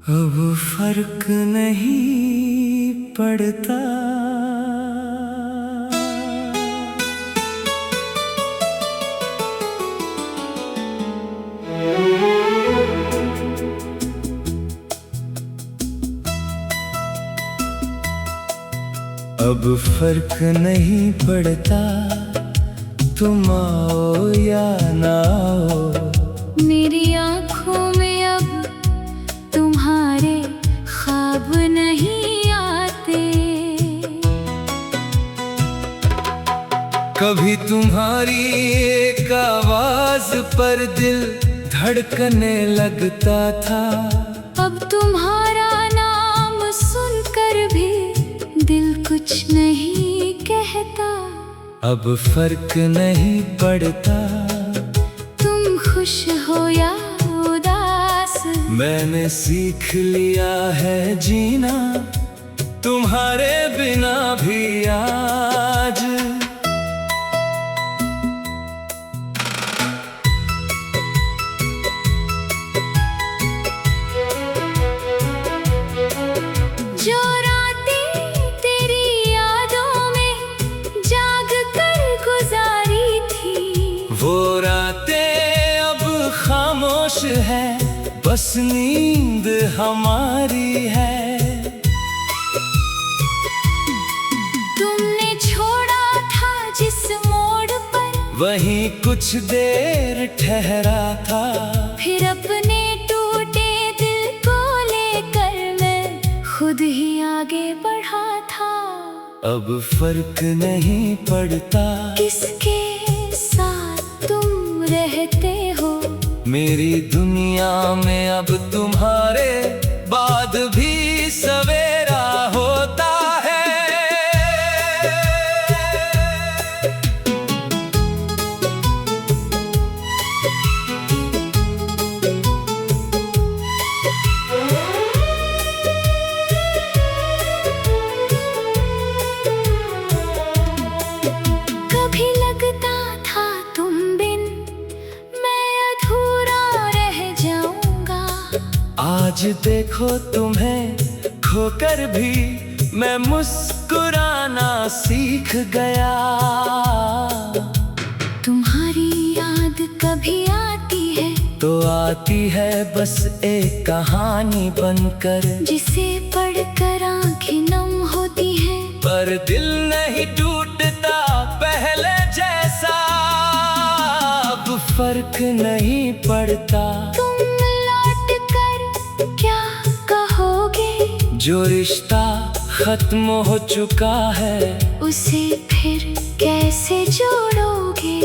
अब फर्क नहीं पड़ता। अब फर्क नहीं पड़ता, तुम आओ या ना आओ। मेरी आँखों में अब तुम्हारे ख्वाब नहीं आते। कभी तुम्हारी एक आवाज पर दिल धड़कने लगता था। अब तुम्हारा नाम सुनकर भी दिल कुछ नहीं कहता। अब फर्क नहीं पड़ता, तुम खुश हो या उदास। मैंने सीख लिया है जीना तुम्हारे बिना भी आज। जो रातें तेरी यादों में जाग कर गुजारी थी, वो रातें अब खामोश है, बस नींद हमारी है। तुमने छोड़ा था जिस मोड़ पर, वहीं कुछ देर ठहरा था। फिर अपने टूटे दिल को लेकर मैं खुद ही आगे बढ़ा था। अब फर्क नहीं पड़ता, किसके साथ तुम रहते हो। मेरी दुनिया में अब तुम्हारे बाद भी सवेरा होता है। कभी लगता था तुम बिन मैं अधूरा रह जाऊंगा। आज देखो तुम्हें खोकर भी मैं मुस्कुराना सीख गया। तुम्हारी याद कभी आती है तो आती है बस एक कहानी बनकर, जिसे पढ़कर आंखें नम होती हैं। पर दिल नहीं टूटता पहले जैसा। अब फर्क नहीं पड़ता, तुम लौट कर क्या कहोगे। जो रिश्ता खत्म हो चुका है, उसे फिर कैसे जोड़ोगे।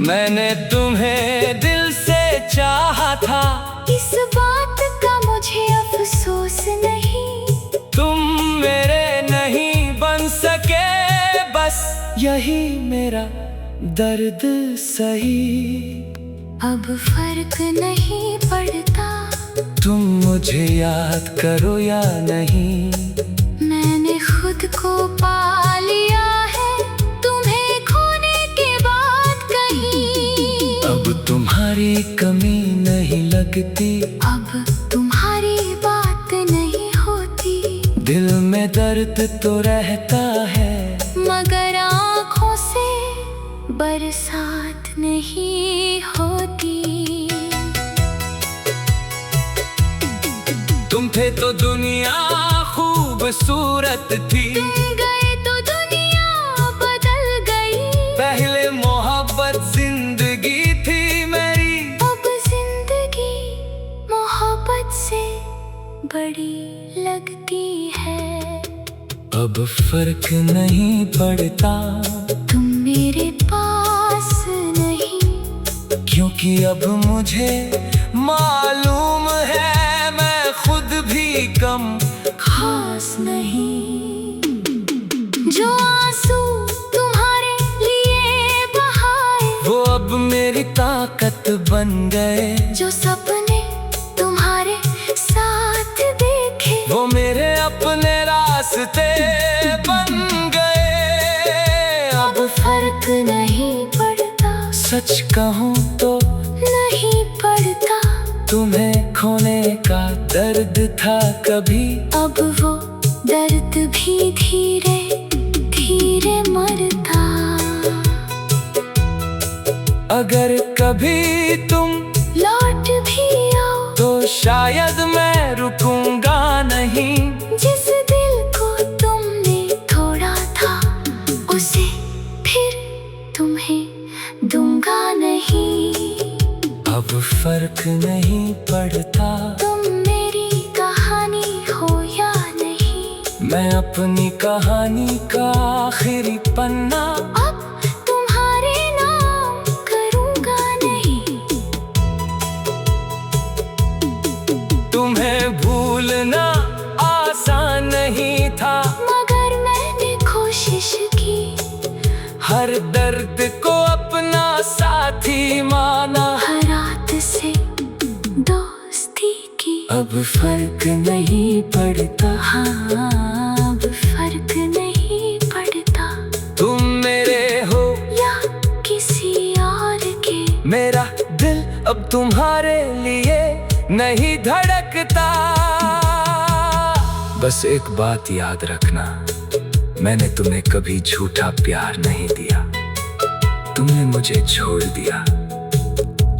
मैंने तुम्हें दिल से चाहा था, इस बात का मुझे अफसोस नहीं। तुम मेरे नहीं बन सके, बस यही मेरा दर्द सही। अब फर्क नहीं पड़ता, तुम मुझे याद करो या नहीं। मैंने खुद को पा लिया है तुम्हें खोने के बाद कहीं। अब तुम्हारी कमी नहीं लगती, अब तुम्हारी बात नहीं होती। दिल में दर्द तो रहता है, मगर आँखों से बरसात नहीं होती। तुम थे तो दुनिया खूबसूरत थी, तुम गए तो दुनिया बदल गई। पहले मोहब्बत जिंदगी थी मेरी, अब जिंदगी मोहब्बत से बड़ी लगती है। अब फर्क नहीं पड़ता, तुम मेरे पास नहीं, क्योंकि अब मुझे मालूम है मैं खुद भी कम खास नहीं। जो आंसू तुम्हारे लिए बहाए, वो अब मेरी ताकत बन गए। जो सपने तुम्हारे साथ देखे, वो मेरे अपने रास्ते बन गए। अब फर्क नहीं पड़ता, सच कहूँ तो नहीं पड़ता। तुम्हें खोने का दर्द था कभी, अब वो दर्द भी धीरे धीरे मरता। अगर कभी तुम लौट भी आओ तो शायद मैं रुकूंगा नहीं। जिस दिल को तुमने तोड़ा था उसे फिर तुम्हें दूंगा नहीं। अब फर्क नहीं पड़ता तुम मेरी कहानी हो या नहीं, मैं अपनी कहानी का आखिरी पन्ना अब तुम्हारे नाम करूंगा नहीं। तुम्हें भूलना आसान नहीं था, मगर मैंने कोशिश की। हर दर्द को अपना साथी माना, हर रात से दोस्ती की। अब फर्क नहीं पड़ता, हाँ अब फर्क नहीं पड़ता। तुम मेरे हो या किसी और के, मेरा दिल अब तुम्हारे लिए नहीं धड़कता। बस एक बात याद रखना, मैंने तुम्हें कभी झूठा प्यार नहीं दिया। तुमने मुझे छोड़ दिया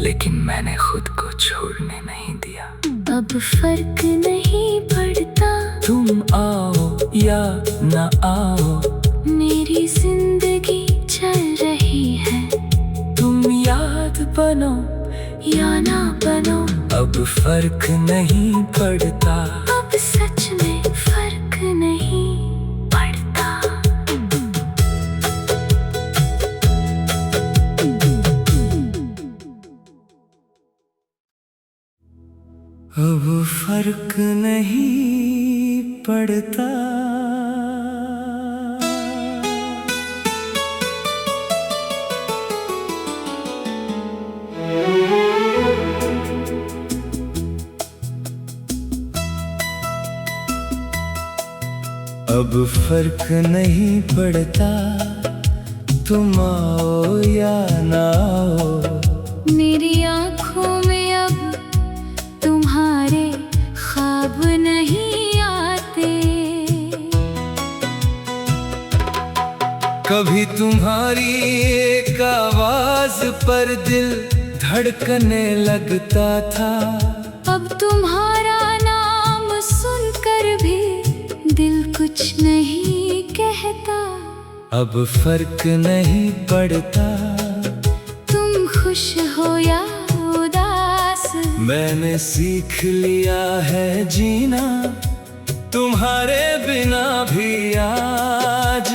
लेकिन मैंने खुद को छोड़ने नहीं दिया। अब फर्क नहीं पड़ता तुम आओ या न आओ, मेरी जिंदगी चल रही है। तुम याद बनो या ना बनो, अब फर्क नहीं पड़ता। अब सच में फर्क नहीं पड़ता। अब फर्क नहीं पड़ता। अब फर्क नहीं पड़ता तुम आओ या ना आओ, मेरी आँखों में अब तुम्हारे ख्वाब नहीं आते। कभी तुम्हारी एक आवाज पर दिल धड़कने लगता था। अब तुम्हारा नाम सुनकर भी दिल कुछ नहीं कहता। अब फर्क नहीं पड़ता तुम खुश हो या उदास, मैंने सीख लिया है जीना तुम्हारे बिना भी आज।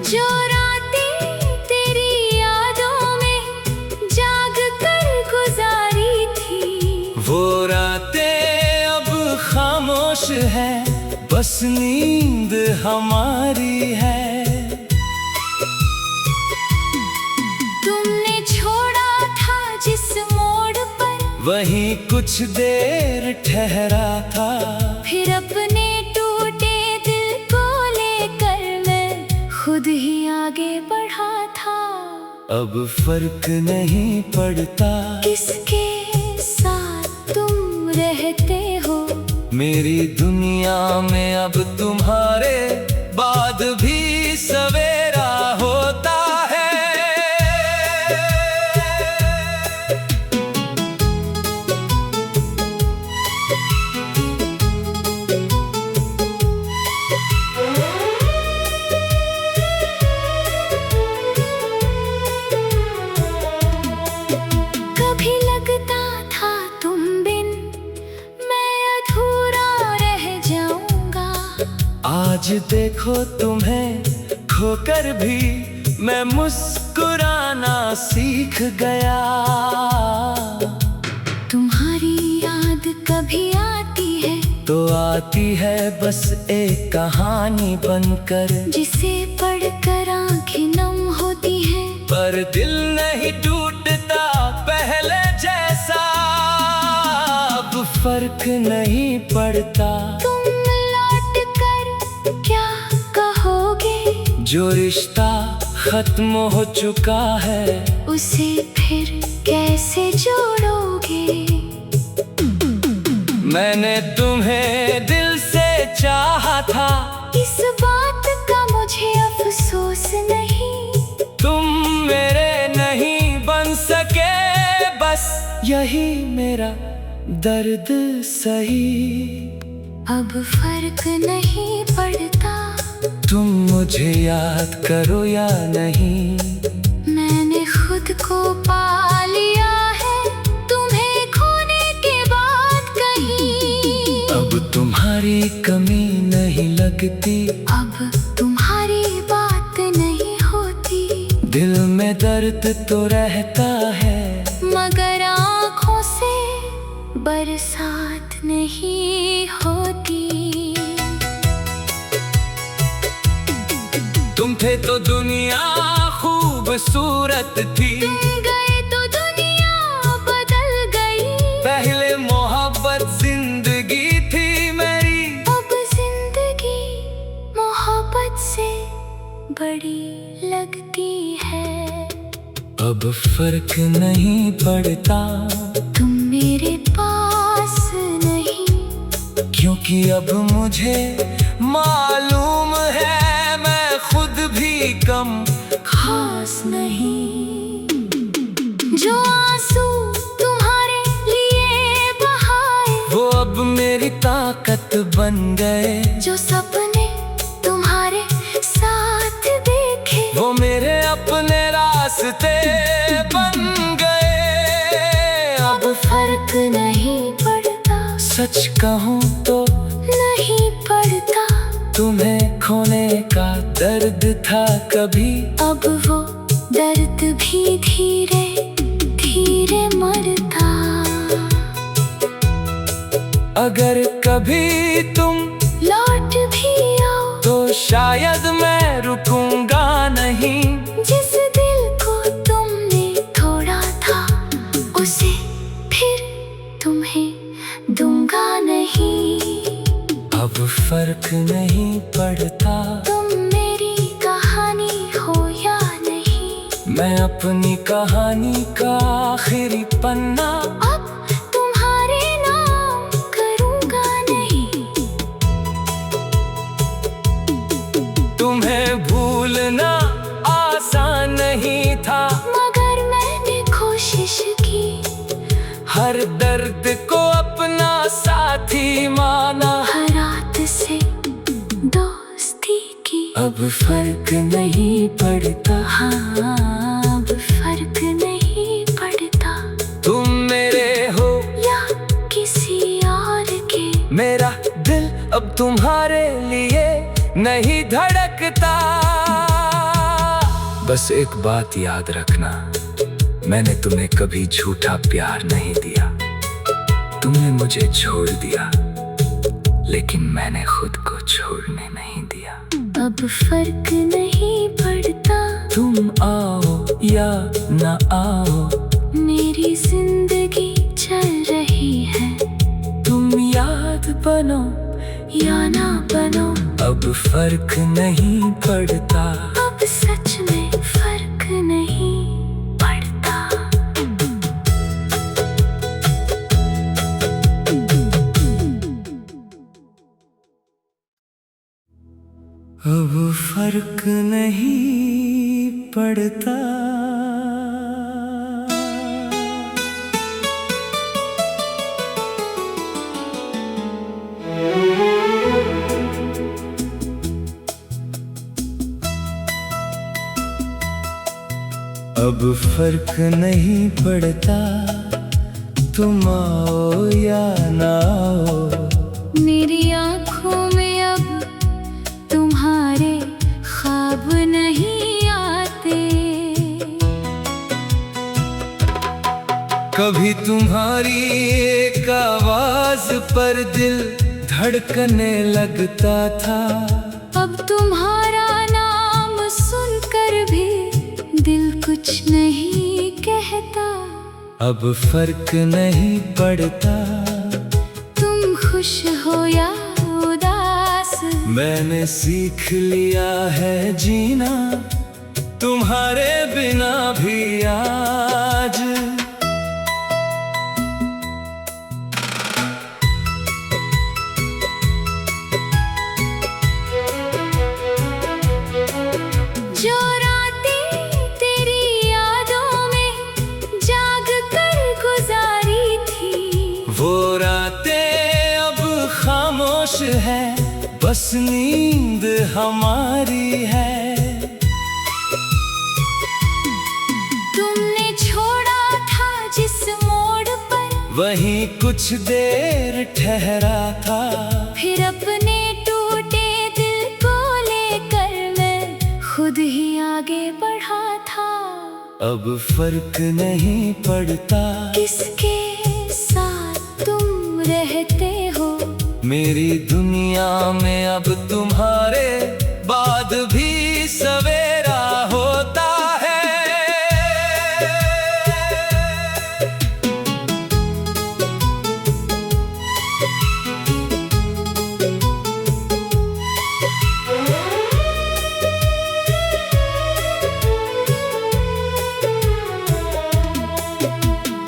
जो रातें तेरी यादों में जाग कर गुजारी थी, वो रातें अब खामोश है, बस नींद हमारी है। तुमने छोड़ा था जिस मोड़ पर, वहीं कुछ देर ठहरा था। फिर अपने टूटे दिल को लेकर मैं खुद ही आगे बढ़ा था। अब फर्क नहीं पड़ता किसके साथ तुम रहते हो, मेरी दुनिया में अब तुम्हारे बाद भी सवेरा होता है। कभी लगता था तुम बिन मैं अधूरा रह जाऊंगा। आज देखो तुम्हें खोकर भी मैं मुस्कुराना सीख गया। तुम्हारी याद कभी आती है तो आती है बस एक कहानी बनकर, जिसे पढ़कर आंखें नम होती हैं। पर दिल नहीं टूटता पहले जैसा। अब फर्क नहीं पड़ता तुम लौट कर क्या जो रिश्ता खत्म हो चुका है उसे फिर कैसे जोड़ोगे? मैंने तुम्हें दिल से चाहा था, इस बात का मुझे अफसोस नहीं। तुम मेरे नहीं बन सके, बस यही मेरा दर्द सही। अब फर्क नहीं पड़ता तुम मुझे याद करो या नहीं, मैंने खुद को पा लिया है तुम्हें खोने के बाद कहीं। अब तुम्हारी कमी नहीं लगती, अब तुम्हारी बात नहीं होती। दिल में दर्द तो रहता है, मगर आँखों से बरसात नहीं होती। तुम थे तो दुनिया खूबसूरत थी, तुम गए तो दुनिया बदल गई। पहले मोहब्बत जिंदगी थी मेरी, अब जिंदगी मोहब्बत से बड़ी लगती है। अब फर्क नहीं पड़ता तुम मेरे पास नहीं, क्योंकि अब मुझे मालूम है मैं खुद भी कम खास नहीं। जो आंसू तुम्हारे लिए बहाए वो अब मेरी ताकत बन गए, जो सपने तुम्हारे साथ देखे वो मेरे अपने रास्ते बन गए। अब फर्क नहीं पड़ता, सच कहूँ तो नहीं पड़ता। तुम्हें खोने का दर्द था कभी, अब वो दर्द भी धीरे धीरे मरता। अगर कभी तुम लौट भी आओ तो शायद मैं रुकूंगा नहीं, जिस दिल को तुमने तोड़ा था उसे फिर तुम्हें दूंगा नहीं। अब फर्क नहीं पड़ता तुम मेरी कहानी हो या नहीं, मैं अपनी कहानी का आखिरी पन्ना अब तुम्हारे नाम करूंगा नहीं। तुम्हें भूलना आसान नहीं था, मगर मैंने कोशिश की। हर दर्द को अपना साथी माना, हर रात से दोस्ती की। अब फर्क नहीं पड़ता हाँ, अब फर्क नहीं पड़ता तुम मेरे हो या किसी और के। मेरा दिल अब तुम्हारे लिए नहीं धड़कता। बस एक बात याद रखना, मैंने तुम्हें कभी झूठा प्यार नहीं दिया। तुमने मुझे छोड़ दिया, लेकिन मैंने खुद को छोड़ने नहीं दिया। अब फर्क नहीं पड़ता तुम आओ या न आओ, मेरी जिंदगी चल रही है। तुम याद बनो या ना बनो, अब फर्क नहीं पड़ता। अब सच में फर्क नहीं पड़ता। अब फर्क नहीं पड़ता। अब फर्क नहीं पड़ता तुम आओ या ना आओ। मेरी आँखों में अब तुम्हारे ख्वाब नहीं आते। कभी तुम्हारी एक आवाज पर दिल धड़कने लगता था। अब तुम्हारा नाम सुनकर भी दिल कुछ नहीं कहता। अब फर्क नहीं पड़ता तुम खुश हो या उदास, मैंने सीख लिया है जीना तुम्हारे बिना भी आज। जो रातें तेरी यादों में जाग कर गुजारी थी, वो रातें अब खामोश है, बस नींद हमारी है। तुमने छोड़ा था जिस मोड़ पर, वहीं कुछ देर ठहरा था। फिर अपने टूटे दिल को लेकर मैं खुद ही आगे बढ़ा था। अब फर्क नहीं पड़ता किसके साथ तुम रहते हो, मेरी दुनिया में अब तुम्हारे बाद भी सवेरा होता है।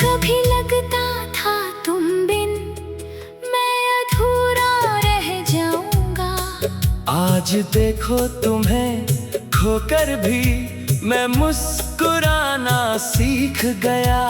कभी लगता था तुम बिन मैं अधूरा रह जाऊंगा। आज देखो तुम्हें खोकर भी मैं मुस्कुराना सीख गया।